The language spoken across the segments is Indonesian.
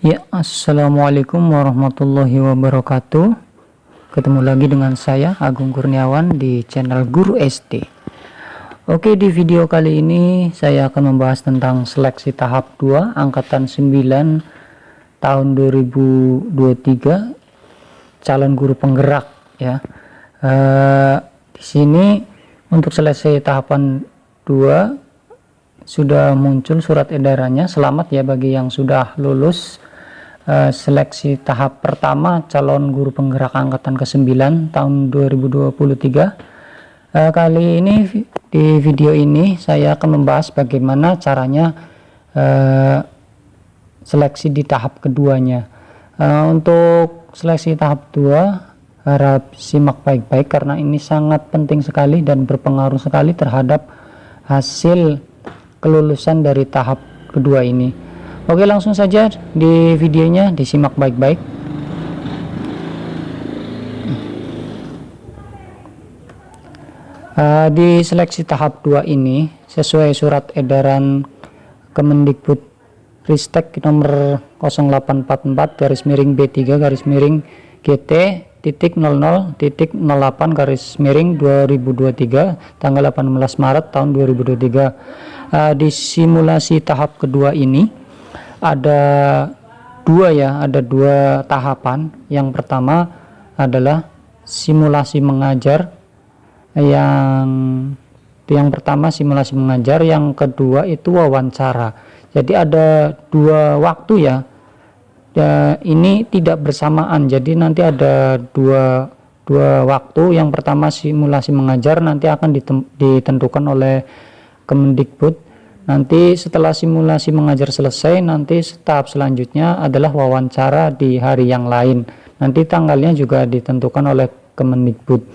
Ya, assalamualaikum warahmatullahi wabarakatuh. Ketemu lagi dengan saya Agung Kurniawan di channel Guru SD. Oke, di video kali ini saya akan membahas tentang seleksi tahap 2 angkatan 9 tahun 2023 calon guru penggerak ya. Di sini untuk seleksi tahapan 2 sudah muncul surat edarannya. Selamat ya bagi yang sudah lulus seleksi tahap pertama calon guru penggerak angkatan ke-9 tahun 2023. Kali ini di video ini saya akan membahas bagaimana caranya seleksi di tahap keduanya. Untuk seleksi tahap 2 harap simak baik-baik karena ini sangat penting sekali dan berpengaruh sekali terhadap hasil kelulusan dari tahap kedua ini. Oke, langsung saja di videonya disimak baik-baik. Di seleksi tahap 2 ini sesuai surat edaran Kemendikbud Ristek nomor 0843-BT-GT.00.08/2023 tanggal 18 Marit tahun 2023. Di simulasi tahap kedua ini ada dua tahapan. Yang pertama adalah simulasi mengajar, yang pertama simulasi mengajar, yang kedua itu wawancara. Jadi ada dua waktu ya, ini tidak bersamaan, jadi nanti ada dua waktu. Yang pertama simulasi mengajar nanti akan ditentukan oleh Kemendikbud. Nanti setelah simulasi mengajar selesai, nanti tahap selanjutnya adalah wawancara di hari yang lain. Nanti tanggalnya juga ditentukan oleh Kemendikbud.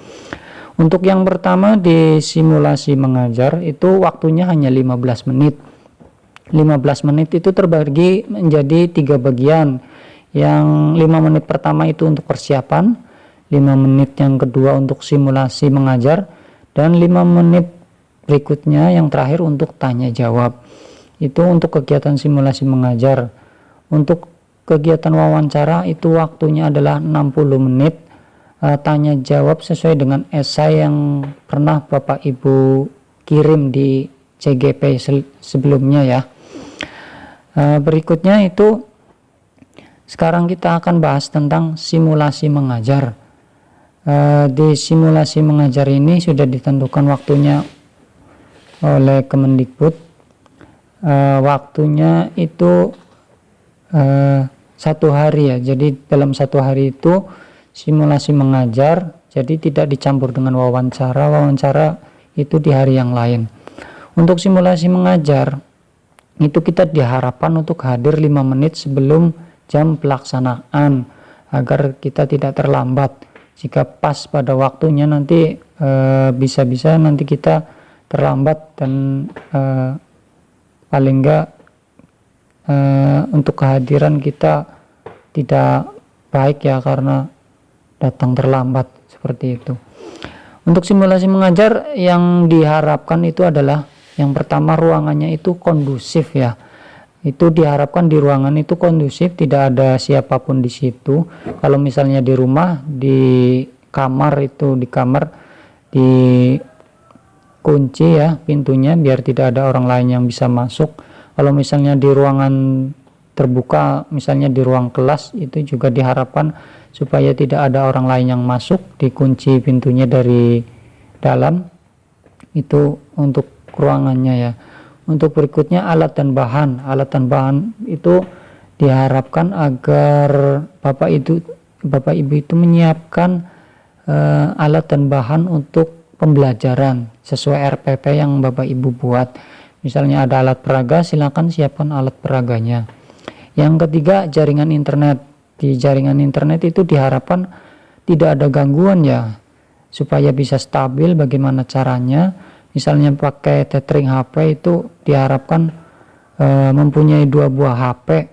Untuk yang pertama di simulasi mengajar itu waktunya hanya 15 menit. 15 menit itu terbagi menjadi 3 bagian. Yang 5 menit pertama itu untuk persiapan, 5 menit yang kedua untuk simulasi mengajar, dan 5 menit berikutnya yang terakhir untuk tanya jawab. Itu untuk kegiatan simulasi mengajar. Untuk kegiatan wawancara itu waktunya adalah 60 menit. Tanya jawab sesuai dengan esai yang pernah Bapak Ibu kirim di CGP sebelumnya ya. Berikutnya itu sekarang kita akan bahas tentang simulasi mengajar. Di simulasi mengajar ini sudah ditentukan waktunya oleh Kemendikbud. Waktunya itu 1 hari ya. Jadi dalam 1 hari itu simulasi mengajar, jadi tidak dicampur dengan wawancara itu di hari yang lain. Untuk simulasi mengajar itu kita diharapkan untuk hadir 5 menit sebelum jam pelaksanaan agar kita tidak terlambat. Jika pas pada waktunya nanti bisa-bisa nanti kita terlambat dan paling enggak untuk kehadiran kita tidak baik ya karena datang terlambat seperti itu. Untuk simulasi mengajar yang diharapkan itu adalah yang pertama ruangannya itu kondusif ya. Itu diharapkan di ruangan itu kondusif, tidak ada siapapun di situ. Kalau misalnya di rumah, di kamar di kunci ya pintunya biar tidak ada orang lain yang bisa masuk. Kalau misalnya di ruangan terbuka, misalnya di ruang kelas, itu juga diharapkan supaya tidak ada orang lain yang masuk, dikunci pintunya dari dalam. Itu untuk ruangannya ya. Untuk berikutnya alat dan bahan itu diharapkan agar Bapak Ibu itu menyiapkan alat dan bahan untuk pembelajaran sesuai RPP yang Bapak Ibu buat. Misalnya ada alat peraga, silakan siapkan alat peraganya. Yang ketiga jaringan internet. Di jaringan internet itu diharapkan tidak ada gangguan ya, supaya bisa stabil. Bagaimana caranya? Misalnya pakai tethering HP itu diharapkan mempunyai 2 buah HP.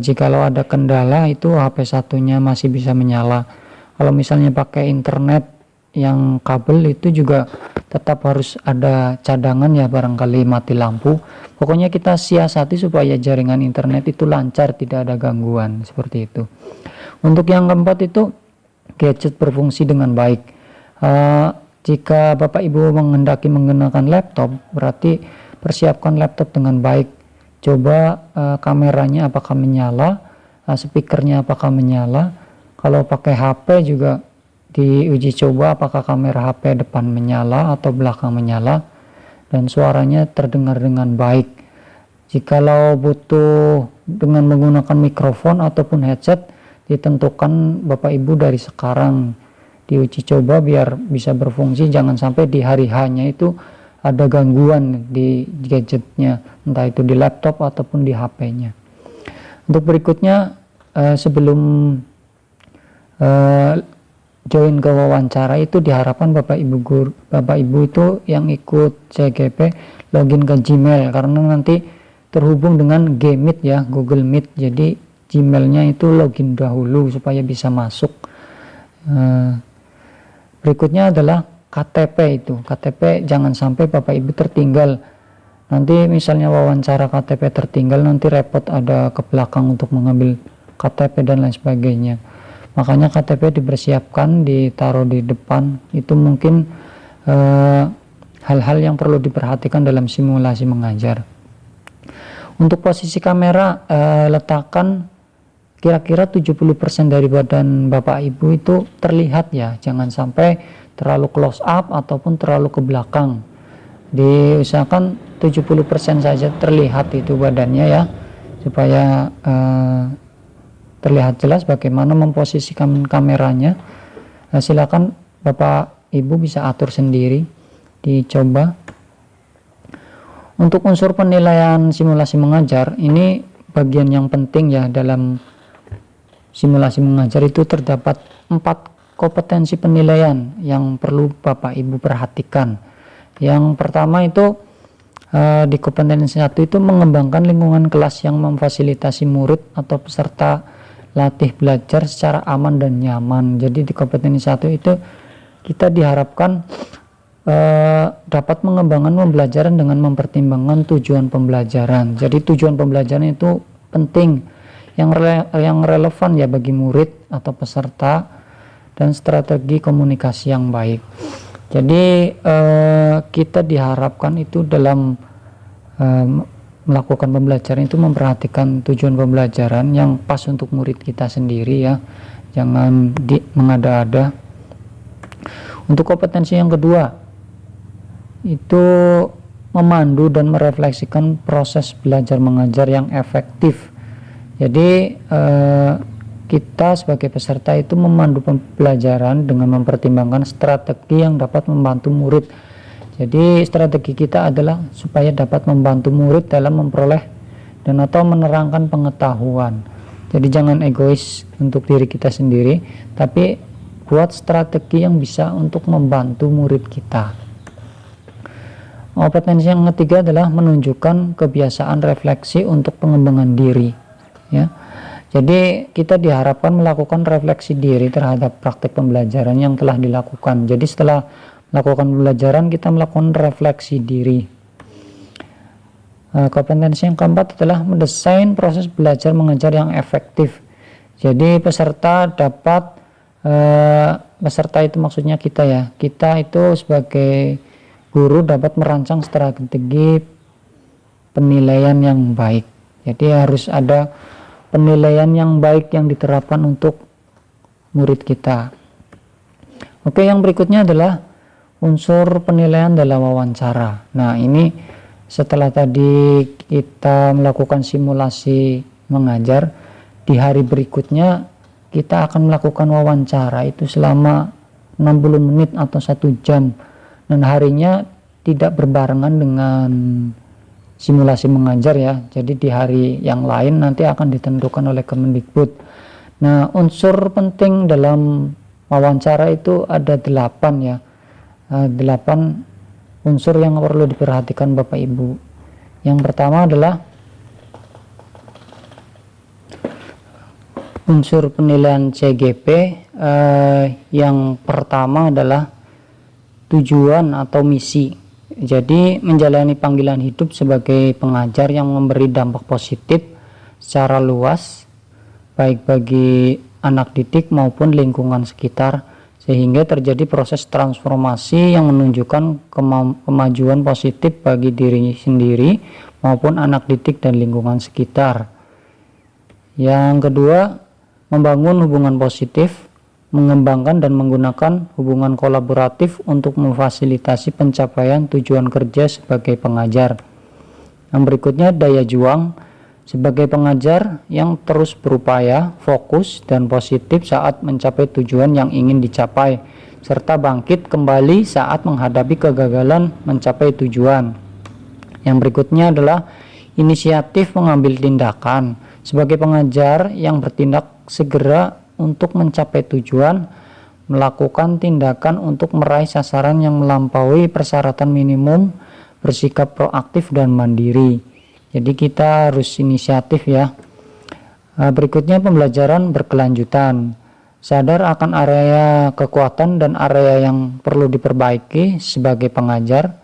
Jikalau ada kendala itu HP satunya masih bisa menyala. Kalau misalnya pakai internet yang kabel itu juga tetap harus ada cadangan ya, barangkali mati lampu. Pokoknya kita siasati supaya jaringan internet itu lancar, tidak ada gangguan seperti itu. Untuk yang keempat itu gadget berfungsi dengan baik. Jika Bapak Ibu menghendaki menggunakan laptop, berarti persiapkan laptop dengan baik. Coba kameranya apakah menyala, speakernya apakah menyala. Kalau pakai HP juga diuji coba apakah kamera HP depan menyala atau belakang menyala dan suaranya terdengar dengan baik. Jikalau butuh dengan menggunakan mikrofon ataupun headset, ditentukan Bapak Ibu dari sekarang, diuji coba biar bisa berfungsi. Jangan sampai di hari hanya itu ada gangguan di gadgetnya, entah itu di laptop ataupun di HP-nya. Untuk berikutnya, sebelum join ke wawancara itu diharapkan Bapak Ibu itu yang ikut CGP login ke Gmail, karena nanti terhubung dengan Gmeet ya, Google Meet. Jadi Gmailnya itu login dahulu supaya bisa masuk. Berikutnya adalah KTP. Itu KTP jangan sampai Bapak Ibu tertinggal. Nanti misalnya wawancara KTP tertinggal, nanti repot ada ke belakang untuk mengambil KTP dan lain sebagainya. Makanya KTP dipersiapkan, ditaruh di depan. Itu mungkin hal-hal yang perlu diperhatikan dalam simulasi mengajar. Untuk posisi kamera, letakkan kira-kira 70% dari badan Bapak Ibu itu terlihat ya. Jangan sampai terlalu close up ataupun terlalu ke belakang. Diusahakan 70% saja terlihat itu badannya ya, supaya terlihat jelas bagaimana memposisikan kameranya. Silakan Bapak Ibu bisa atur sendiri, dicoba. Untuk unsur penilaian simulasi mengajar, ini bagian yang penting ya dalam simulasi mengajar. Itu terdapat 4 kompetensi penilaian yang perlu Bapak Ibu perhatikan. Yang pertama itu di kompetensi 1 itu mengembangkan lingkungan kelas yang memfasilitasi murid atau peserta latih belajar secara aman dan nyaman. Jadi di kompetensi 1 itu kita diharapkan dapat mengembangkan pembelajaran dengan mempertimbangkan tujuan pembelajaran. Jadi tujuan pembelajaran itu penting, yang relevan ya bagi murid atau peserta, dan strategi komunikasi yang baik. Jadi kita diharapkan itu dalam melakukan pembelajaran itu memperhatikan tujuan pembelajaran yang pas untuk murid kita sendiri ya, jangan mengada-ada. Untuk kompetensi yang kedua itu memandu dan merefleksikan proses belajar mengajar yang efektif. Jadi kita sebagai peserta itu memandu pembelajaran dengan mempertimbangkan strategi yang dapat membantu murid. Jadi strategi kita adalah supaya dapat membantu murid dalam memperoleh dan atau menerangkan pengetahuan. Jadi jangan egois untuk diri kita sendiri, tapi buat strategi yang bisa untuk membantu murid kita. Kompetensi yang ketiga adalah menunjukkan kebiasaan refleksi untuk pengembangan diri ya. Jadi kita diharapkan melakukan refleksi diri terhadap praktek pembelajaran yang telah dilakukan. Jadi setelah melakukan pembelajaran kita melakukan refleksi diri. Kompetensi yang keempat adalah mendesain proses belajar mengajar yang efektif. Jadi peserta itu maksudnya kita ya, kita itu sebagai guru dapat merancang strategi penilaian yang baik. Jadi harus ada penilaian yang baik yang diterapkan untuk murid kita. Oke, yang berikutnya adalah unsur penilaian dalam wawancara. Nah, ini setelah tadi kita melakukan simulasi mengajar, di hari berikutnya kita akan melakukan wawancara itu selama 60 menit atau 1 jam, dan harinya tidak berbarengan dengan simulasi mengajar ya. Jadi di hari yang lain nanti akan ditentukan oleh Kemendikbud. Nah, unsur penting dalam wawancara itu ada 8 ya. 8 unsur yang perlu diperhatikan Bapak Ibu. Yang pertama adalah unsur penilaian CGP. Yang pertama adalah tujuan atau misi. Jadi menjalani panggilan hidup sebagai pengajar yang memberi dampak positif secara luas baik bagi anak didik maupun lingkungan sekitar, sehingga terjadi proses transformasi yang menunjukkan kemajuan positif bagi diri sendiri maupun anak didik dan lingkungan sekitar. Yang kedua, membangun hubungan positif, mengembangkan dan menggunakan hubungan kolaboratif untuk memfasilitasi pencapaian tujuan kerja sebagai pengajar. Yang berikutnya, daya juang sebagai pengajar yang terus berupaya, fokus dan positif saat mencapai tujuan yang ingin dicapai, serta bangkit kembali saat menghadapi kegagalan mencapai tujuan. Yang berikutnya adalah inisiatif mengambil tindakan sebagai pengajar yang bertindak segera untuk mencapai tujuan, melakukan tindakan untuk meraih sasaran yang melampaui persyaratan minimum, bersikap proaktif dan mandiri. Jadi kita harus inisiatif ya. Berikutnya, pembelajaran berkelanjutan. Sadar akan area kekuatan dan area yang perlu diperbaiki sebagai pengajar.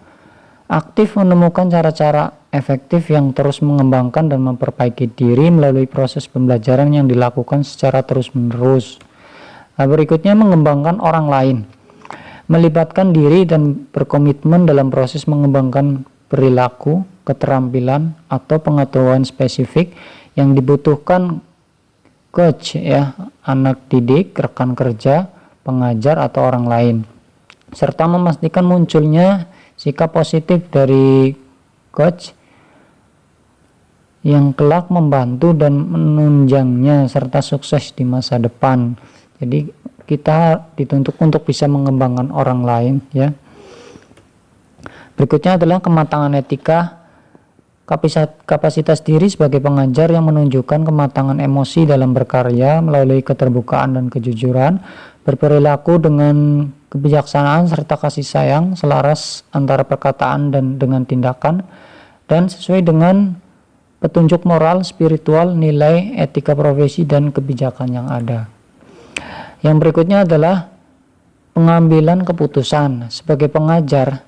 Aktif menemukan cara-cara efektif yang terus mengembangkan dan memperbaiki diri melalui proses pembelajaran yang dilakukan secara terus-menerus. Berikutnya, mengembangkan orang lain. Melibatkan diri dan berkomitmen dalam proses mengembangkan perilaku, keterampilan atau pengetahuan spesifik yang dibutuhkan coach ya, anak didik, rekan kerja, pengajar atau orang lain, serta memastikan munculnya sikap positif dari coach yang kelak membantu dan menunjangnya serta sukses di masa depan. Jadi kita dituntut untuk bisa mengembangkan orang lain ya. Berikutnya adalah kematangan etika, kapasitas diri sebagai pengajar yang menunjukkan kematangan emosi dalam berkarya melalui keterbukaan dan kejujuran, berperilaku dengan kebijaksanaan serta kasih sayang selaras antara perkataan dan dengan tindakan, dan sesuai dengan petunjuk moral, spiritual, nilai, etika profesi, dan kebijakan yang ada. Yang berikutnya adalah pengambilan keputusan sebagai pengajar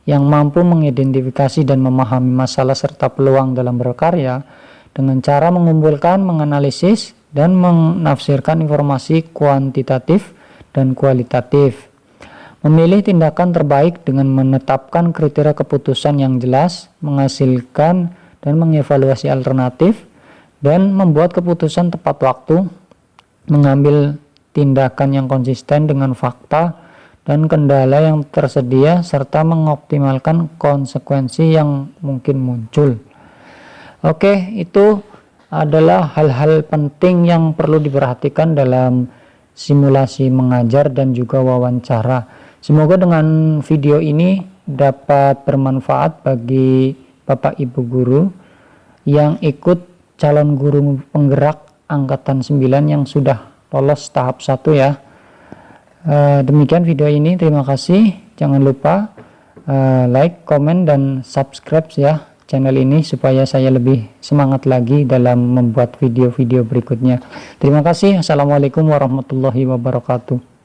yang mampu mengidentifikasi dan memahami masalah serta peluang dalam berkarya dengan cara mengumpulkan, menganalisis, dan menafsirkan informasi kuantitatif dan kualitatif. Memilih tindakan terbaik dengan menetapkan kriteria keputusan yang jelas, menghasilkan dan mengevaluasi alternatif, dan membuat keputusan tepat waktu, mengambil tindakan yang konsisten dengan fakta dan kendala yang tersedia, serta mengoptimalkan konsekuensi yang mungkin muncul. Oke, itu adalah hal-hal penting yang perlu diperhatikan dalam simulasi mengajar dan juga wawancara. Semoga dengan video ini dapat bermanfaat bagi Bapak Ibu guru yang ikut calon guru penggerak angkatan 9 yang sudah lolos tahap 1 ya. Demikian video ini, terima kasih. Jangan lupa like, komen, dan subscribe ya channel ini supaya saya lebih semangat lagi dalam membuat video-video berikutnya. Terima kasih. Assalamualaikum warahmatullahi wabarakatuh.